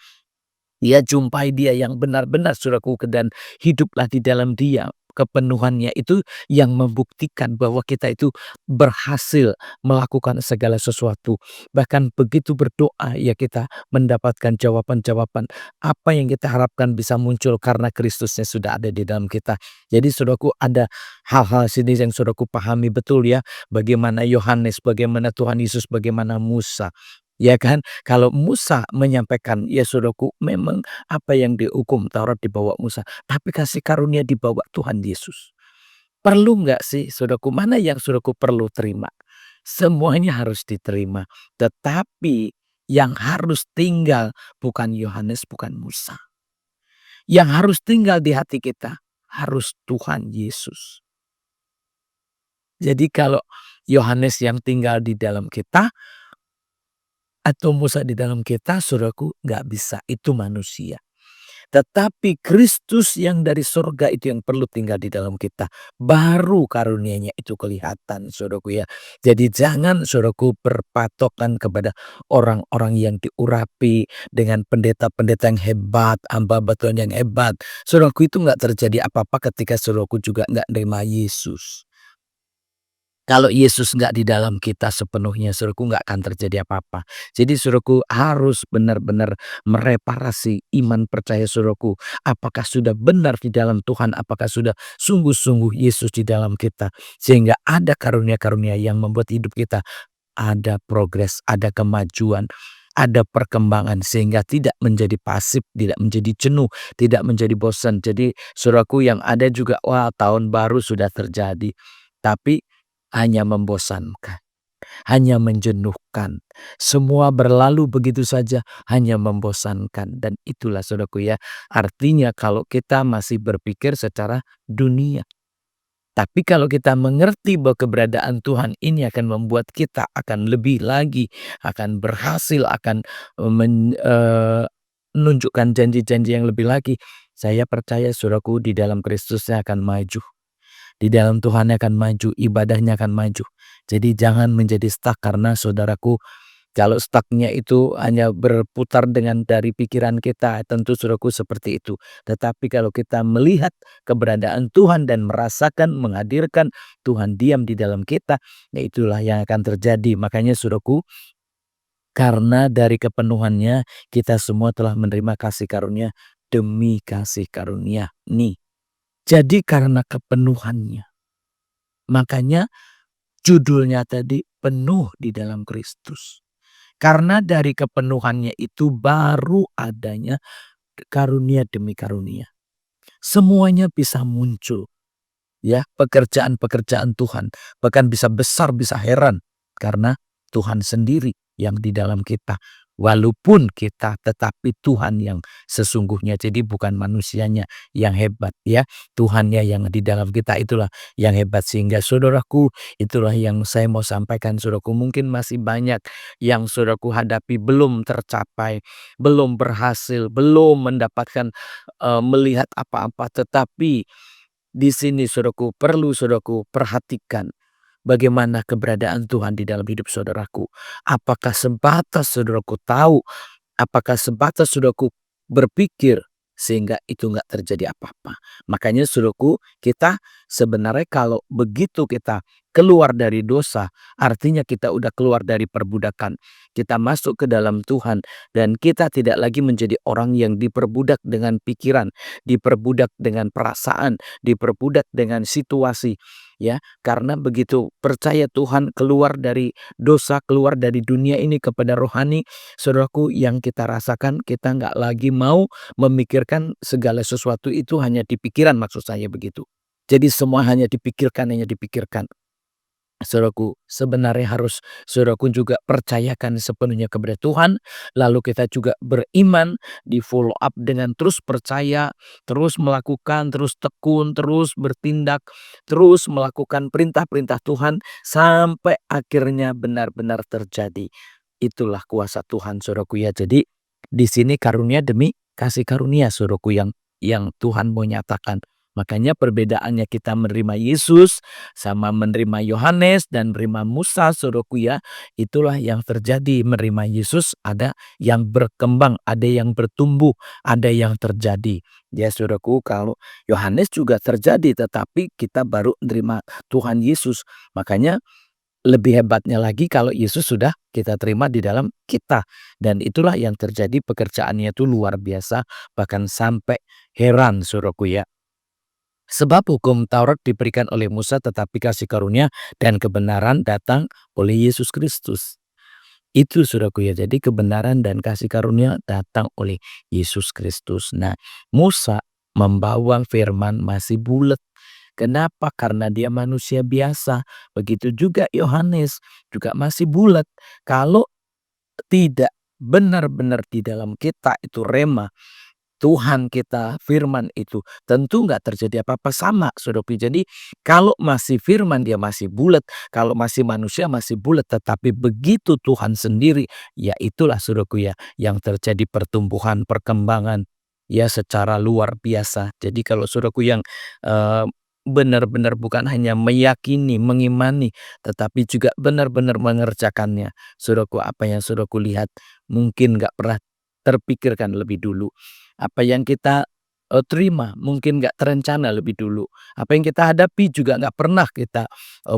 Ya jumpai dia yang benar-benar saudaraku dan hiduplah di dalam dia. kepenuhannya itu yang membuktikan bahwa kita itu berhasil melakukan segala sesuatu. Bahkan begitu berdoa ya kita mendapatkan jawaban-jawaban apa yang kita harapkan bisa muncul karena Kristusnya sudah ada di dalam kita. Jadi saudaraku ada hal-hal sini yang saudaraku pahami betul ya. Bagaimana Yohanes, bagaimana Tuhan Yesus, bagaimana Musa. Ya kan? Kalau Musa menyampaikan, ya saudaraku memang apa yang dihukum Taurat dibawa Musa. Tapi kasih karunia dibawa Tuhan Yesus. Perlu nggak sih saudaraku? Mana yang saudaraku perlu terima? Semuanya harus diterima. Tetapi yang harus tinggal bukan Yohanes, bukan Musa. Yang harus tinggal di hati kita harus Tuhan Yesus. Jadi kalau Yohanes yang tinggal di dalam kita atau Musa di dalam kita, saudaraku nggak bisa. Itu manusia. Tetapi Kristus yang dari surga itu yang perlu tinggal di dalam kita. Baru karunia-Nya itu kelihatan saudaraku ya. Jadi jangan saudaraku berpatokan kepada orang-orang yang diurapi dengan pendeta-pendeta yang hebat, hamba Tuhan yang hebat. Saudaraku itu nggak terjadi apa-apa ketika saudaraku juga nggak nerima Yesus. Kalau Yesus nggak di dalam kita sepenuhnya, saudaraku nggak akan terjadi apa-apa. Jadi saudaraku harus benar-benar mereparasi iman percaya saudaraku. Apakah sudah benar di dalam Tuhan? Apakah sudah sungguh-sungguh Yesus di dalam kita? Sehingga ada karunia-karunia yang membuat hidup kita ada progres, ada kemajuan, ada perkembangan sehingga tidak menjadi pasif, tidak menjadi jenuh, tidak menjadi bosan. Jadi saudaraku yang ada juga, wah tahun baru sudah terjadi. Tapi hanya membosankan, hanya menjenuhkan. Semua berlalu begitu saja, hanya membosankan. Dan itulah saudaraku ya, artinya kalau kita masih berpikir secara dunia. Tapi kalau kita mengerti bahwa keberadaan Tuhan ini akan membuat kita akan lebih lagi, akan berhasil, akan menunjukkan janji-janji yang lebih lagi. Saya percaya saudaraku di dalam Kristusnya akan maju. Di dalam Tuhan akan maju, ibadahnya akan maju. Jadi jangan menjadi stuck karena saudaraku kalau stucknya itu hanya berputar dengan dari pikiran kita, tentu saudaraku seperti itu. Tetapi kalau kita melihat keberadaan Tuhan dan merasakan, menghadirkan Tuhan diam di dalam kita, ya itulah yang akan terjadi. Makanya saudaraku, karena dari kepenuhannya kita semua telah menerima kasih karunia demi kasih karunia. Nih, jadi karena kepenuhannya. Makanya judulnya tadi penuh di dalam Kristus. Karena dari kepenuhannya itu baru adanya karunia demi karunia. Semuanya bisa muncul. Ya, pekerjaan-pekerjaan Tuhan. Bahkan bisa besar, bisa heran. Karena Tuhan sendiri yang di dalam kita. Walaupun kita tetapi Tuhan yang sesungguhnya. Jadi bukan manusianya yang hebat ya. Tuhannya yang di dalam kita itulah yang hebat. Sehingga saudaraku itulah yang saya mau sampaikan saudaraku. Mungkin masih banyak yang saudaraku hadapi belum tercapai. Belum berhasil. Belum mendapatkan melihat apa-apa. Tetapi di sini saudaraku perlu saudaraku perhatikan bagaimana keberadaan Tuhan di dalam hidup saudaraku. Apakah sebatas saudaraku tahu, apakah sebatas saudaraku berpikir sehingga itu nggak terjadi apa-apa. Makanya saudaraku kita sebenarnya kalau begitu kita keluar dari dosa, artinya kita udah keluar dari perbudakan. Kita masuk ke dalam Tuhan dan kita tidak lagi menjadi orang yang diperbudak dengan pikiran, diperbudak dengan perasaan, diperbudak dengan situasi. Ya, karena begitu percaya Tuhan keluar dari dosa, keluar dari dunia ini kepada rohani, saudaraku yang kita rasakan kita nggak lagi mau memikirkan segala sesuatu itu hanya di pikiran maksud saya begitu. Jadi semua hanya dipikirkan, hanya dipikirkan. Saudaraku, sebenarnya harus saudaraku juga percayakan sepenuhnya kepada Tuhan. Lalu kita juga beriman, di follow up dengan terus percaya, terus melakukan, terus tekun, terus bertindak, terus melakukan perintah-perintah Tuhan sampai akhirnya benar-benar terjadi. Itulah kuasa Tuhan saudaraku ya. Jadi di sini karunia demi kasih karunia saudaraku yang Tuhan mau nyatakan. Makanya perbedaannya kita menerima Yesus sama menerima Yohanes dan menerima Musa, saudaraku ya, itulah yang terjadi. Menerima Yesus ada yang berkembang, ada yang bertumbuh, ada yang terjadi. Ya saudaraku, kalau Yohanes juga terjadi, tetapi kita baru menerima Tuhan Yesus. Makanya lebih hebatnya lagi kalau Yesus sudah kita terima di dalam kita. Dan itulah yang terjadi, pekerjaannya itu luar biasa, bahkan sampai heran saudaraku ya. Sebab hukum Taurat diberikan oleh Musa, tetapi kasih karunia dan kebenaran datang oleh Yesus Kristus. Itu saudaraku ya, jadi kebenaran dan kasih karunia datang oleh Yesus Kristus. Nah, Musa membawa firman masih bulat. Kenapa? Karena dia manusia biasa. Begitu juga Yohanes juga masih bulat. Kalau tidak benar-benar di dalam kita itu rema, Tuhan kita, firman itu, tentu nggak terjadi apa-apa sama saudaraku. Jadi kalau masih firman dia masih bulat, kalau masih manusia masih bulat, tetapi begitu Tuhan sendiri, ya itulah saudaraku ya, yang terjadi pertumbuhan, perkembangan, ya secara luar biasa. Jadi kalau saudaraku yang eee, benar-benar bukan hanya meyakini, mengimani, tetapi juga benar-benar mengerjakannya. Saudaraku, apa yang saudaraku lihat mungkin nggak pernah terpikirkan lebih dulu. Apa yang kita, terima mungkin nggak terencana lebih dulu. Apa yang kita hadapi juga nggak pernah kita,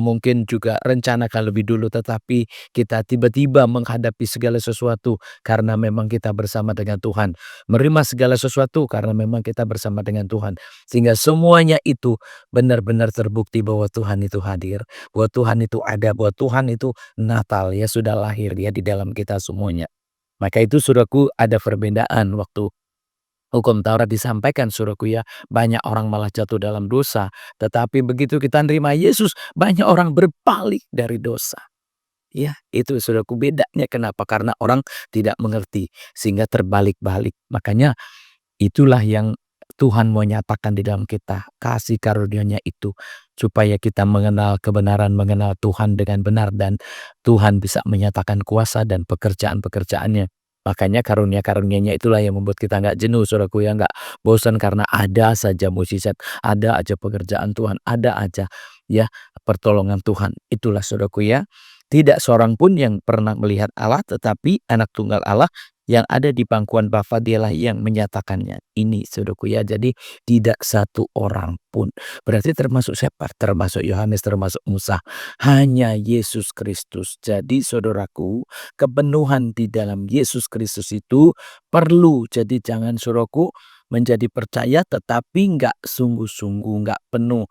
mungkin juga rencanakan lebih dulu. Tetapi kita tiba-tiba menghadapi segala sesuatu karena memang kita bersama dengan Tuhan. Menerima segala sesuatu karena memang kita bersama dengan Tuhan. Sehingga semuanya itu benar-benar terbukti bahwa Tuhan itu hadir, bahwa Tuhan itu ada, bahwa Tuhan itu Natal ya sudah lahir ya di dalam kita semuanya. Maka itu saudaraku ada perbedaan waktu hukum Taurat disampaikan saudaraku ya, banyak orang malah jatuh dalam dosa. Tetapi begitu kita nerima Yesus, banyak orang berbalik dari dosa. Ya, itu saudaraku bedanya kenapa? Karena orang tidak mengerti sehingga terbalik-balik. Makanya itulah yang Tuhan mau nyatakan di dalam kita, kasih karunia-Nya itu supaya kita mengenal kebenaran, mengenal Tuhan dengan benar dan Tuhan bisa menyatakan kuasa dan pekerjaan-pekerjaannya. Makanya karunia-karunia-Nya itulah yang membuat kita nggak jenuh saudaraku ya, nggak bosan karena ada saja mukjizat, ada aja pekerjaan Tuhan, ada aja ya pertolongan Tuhan. Itulah saudaraku ya, tidak seorang pun yang pernah melihat Allah, tetapi anak tunggal Allah yang ada di pangkuan Bapa dialah yang menyatakannya. Ini saudaraku ya, jadi tidak satu orang pun. Berarti termasuk siapa? Termasuk Yohanes, termasuk Musa. Hanya Yesus Kristus. Jadi saudaraku, kepenuhan di dalam Yesus Kristus itu perlu. Jadi jangan saudaraku menjadi percaya tetapi nggak sungguh-sungguh, nggak penuh.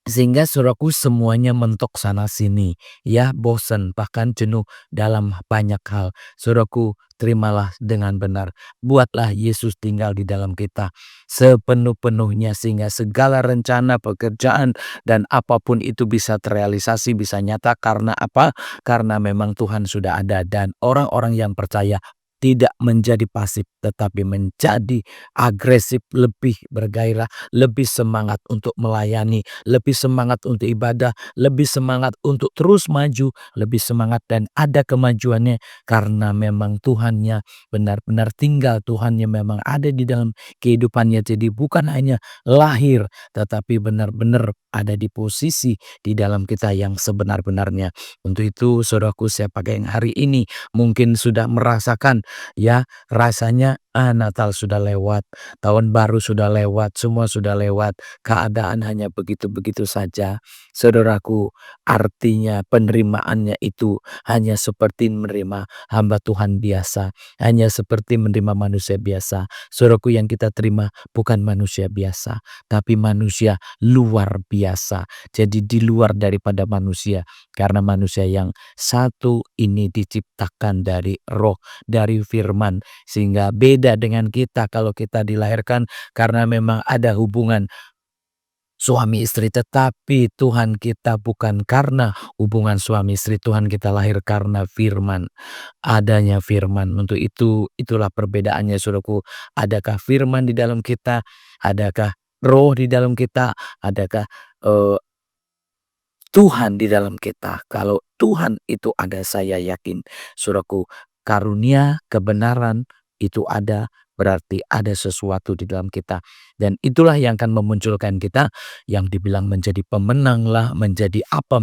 Sehingga saudaraku semuanya mentok sana sini, ya bosan bahkan jenuh dalam banyak hal. Saudaraku terimalah dengan benar, buatlah Yesus tinggal di dalam kita sepenuh-penuhnya sehingga segala rencana, pekerjaan dan apapun itu bisa terrealisasi, bisa nyata karena apa? Karena memang Tuhan sudah ada dan orang-orang yang percaya tidak menjadi pasif tetapi menjadi agresif, lebih bergairah, lebih semangat untuk melayani, lebih semangat untuk ibadah, lebih semangat untuk terus maju, lebih semangat dan ada kemajuannya karena memang Tuhannya benar-benar tinggal, Tuhannya memang ada di dalam kehidupannya. Jadi bukan hanya lahir tetapi benar-benar ada di posisi di dalam kita yang sebenar-benarnya. Untuk itu saudaraku siapa yang hari ini mungkin sudah merasakan ya rasanya Natal sudah lewat, tahun baru sudah lewat, semua sudah lewat, keadaan hanya begitu-begitu saja. Saudaraku, artinya penerimaannya itu hanya seperti menerima hamba Tuhan biasa, hanya seperti menerima manusia biasa. Saudaraku, yang kita terima bukan manusia biasa, tapi manusia luar biasa. Jadi di luar daripada manusia, karena manusia yang satu ini diciptakan dari roh, dari firman, sehingga beda dengan kita kalau kita dilahirkan karena memang ada hubungan suami istri, tetapi Tuhan kita bukan karena hubungan suami istri, Tuhan kita lahir karena firman, adanya firman. Untuk itu, itulah perbedaannya saudaraku. Adakah firman di dalam kita? Adakah roh di dalam kita? Adakah eh, Tuhan di dalam kita? Kalau Tuhan itu ada, saya yakin saudaraku, karunia kebenaran itu ada, berarti ada sesuatu di dalam kita. Dan itulah yang akan memunculkan kita yang dibilang menjadi pemenang lah, menjadi apa,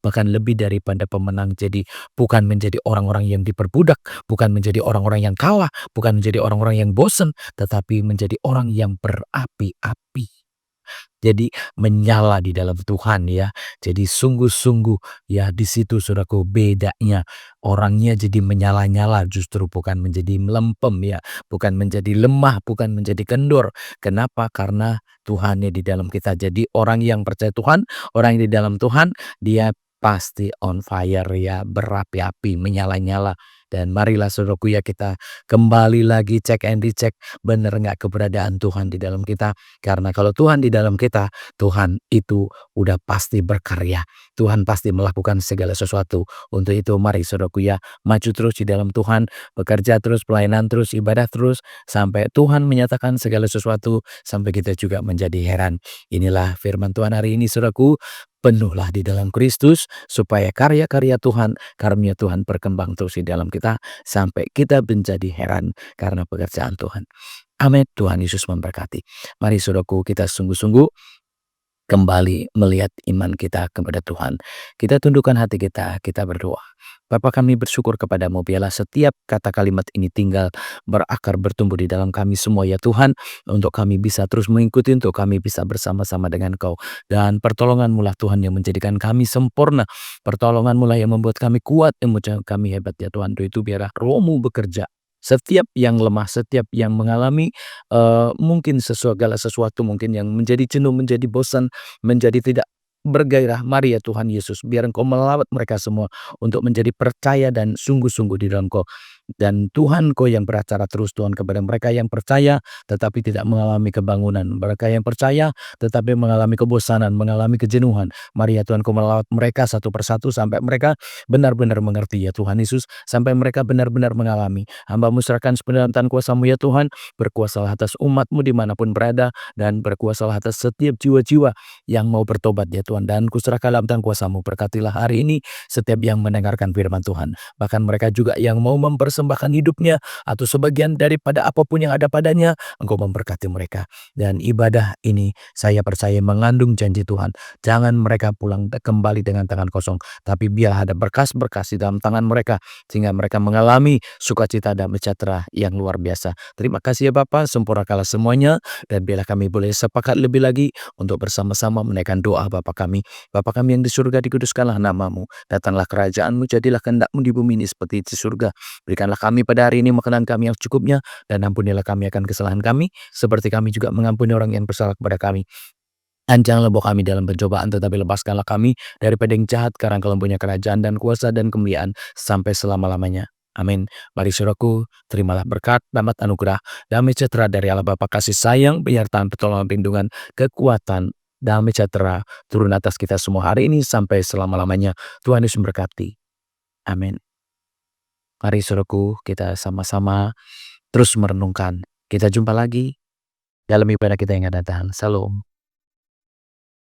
bahkan lebih daripada pemenang. Jadi bukan menjadi orang-orang yang diperbudak, bukan menjadi orang-orang yang kalah, bukan menjadi orang-orang yang bosan, tetapi menjadi orang yang berapi-api. Jadi menyala di dalam Tuhan ya. Jadi sungguh-sungguh ya di situ saudaraku bedanya. Orangnya jadi menyala-nyala justru bukan menjadi melempem ya. Bukan menjadi lemah, bukan menjadi kendor. Kenapa? Karena Tuhannya di dalam kita. Jadi orang yang percaya Tuhan, orang yang di dalam Tuhan, dia pasti on fire ya, berapi-api, menyala-nyala. Dan marilah saudaraku ya kita kembali lagi cek and recheck benar nggak keberadaan Tuhan di dalam kita. Karena kalau Tuhan di dalam kita, Tuhan itu udah pasti berkarya. Tuhan pasti melakukan segala sesuatu. Untuk itu mari saudaraku ya, maju terus di dalam Tuhan, bekerja terus, pelayanan terus, ibadah terus, sampai Tuhan menyatakan segala sesuatu, sampai kita juga menjadi heran. Inilah firman Tuhan hari ini saudaraku, penuhlah di dalam Kristus, supaya karya-karya Tuhan, karunia Tuhan berkembang terus di dalam kita, sampai kita menjadi heran karena pekerjaan Tuhan. Amin. Tuhan Yesus memberkati. Mari saudaraku kita sungguh-sungguh kembali melihat iman kita kepada Tuhan. Kita tundukkan hati kita berdoa. Bapa kami bersyukur kepadamu, biarlah setiap kata kalimat ini tinggal berakar bertumbuh di dalam kami semua ya Tuhan. Untuk kami bisa terus mengikuti, untuk kami bisa bersama-sama dengan Kau. Dan pertolongan-Mu lah Tuhan yang menjadikan kami sempurna. Pertolongan-Mu lah yang membuat kami kuat, yang membuat kami hebat ya Tuhan. Untuk itu biarlah Roh-Mu bekerja. Setiap yang lemah, setiap yang mengalami mungkin segala sesuatu mungkin yang menjadi jenuh, menjadi bosan, menjadi tidak bergairah. Mari ya Tuhan Yesus, biar Engkau melawat mereka semua untuk menjadi percaya dan sungguh-sungguh di dalam Kau. Dan Tuhan Kau yang beracara terus Tuhan kepada mereka yang percaya tetapi tidak mengalami kebangunan. Mereka yang percaya tetapi mengalami kebosanan, mengalami kejenuhan. Mari ya Tuhan Kau melawat mereka satu persatu sampai mereka benar-benar mengerti ya Tuhan Yesus. Sampai mereka benar-benar mengalami. Hamba-Mu serahkan sepenuhnya dalam kuasa-Mu ya Tuhan. Berkuasalah atas umat-Mu dimanapun berada. Dan berkuasalah atas setiap jiwa-jiwa yang mau bertobat ya Tuhan. Dan kuserahkan dalam tangan kuasa-Mu. Berkatilah hari ini setiap yang mendengarkan firman Tuhan. Bahkan mereka juga yang mau mempersembahkan hidupnya atau sebagian daripada apapun yang ada padanya, Engkau memberkati mereka. Dan ibadah ini saya percaya mengandung janji Tuhan. Jangan mereka pulang kembali dengan tangan kosong, tapi biar ada berkas-berkas di dalam tangan mereka sehingga mereka mengalami sukacita dan sejahtera yang luar biasa. Terima kasih ya Bapa, sempurnakanlah semuanya dan biarlah kami boleh sepakat lebih lagi untuk bersama-sama menaikkan doa Bapa kami. Bapa kami yang di surga, dikuduskanlah nama-Mu. Datanglah kerajaan-Mu, jadilah kehendak-Mu di bumi ini seperti di surga. Berikanlah kami pada hari ini makanan kami yang cukupnya, dan ampunilah kami akan kesalahan kami, seperti kami juga mengampuni orang yang bersalah kepada kami. Dan janganlah bawa kami dalam pencobaan, tetapi lepaskanlah kami daripada yang jahat, karena Engkau punya kerajaan dan kuasa dan kemuliaan sampai selama-lamanya. Amin. Mari saudaraku, terimalah berkat, rahmat, anugerah, damai sejahtera dari Allah Bapa, kasih sayang, penyertaan, pertolongan, perlindungan, kekuatan, damai sejahtera turun atas kita semua hari ini sampai selama-lamanya. Tuhan Yesus memberkati. Amin. Mari saudaraku, kita sama-sama terus merenungkan. Kita jumpa lagi dalam ibadah kita yang akan datang. Salam.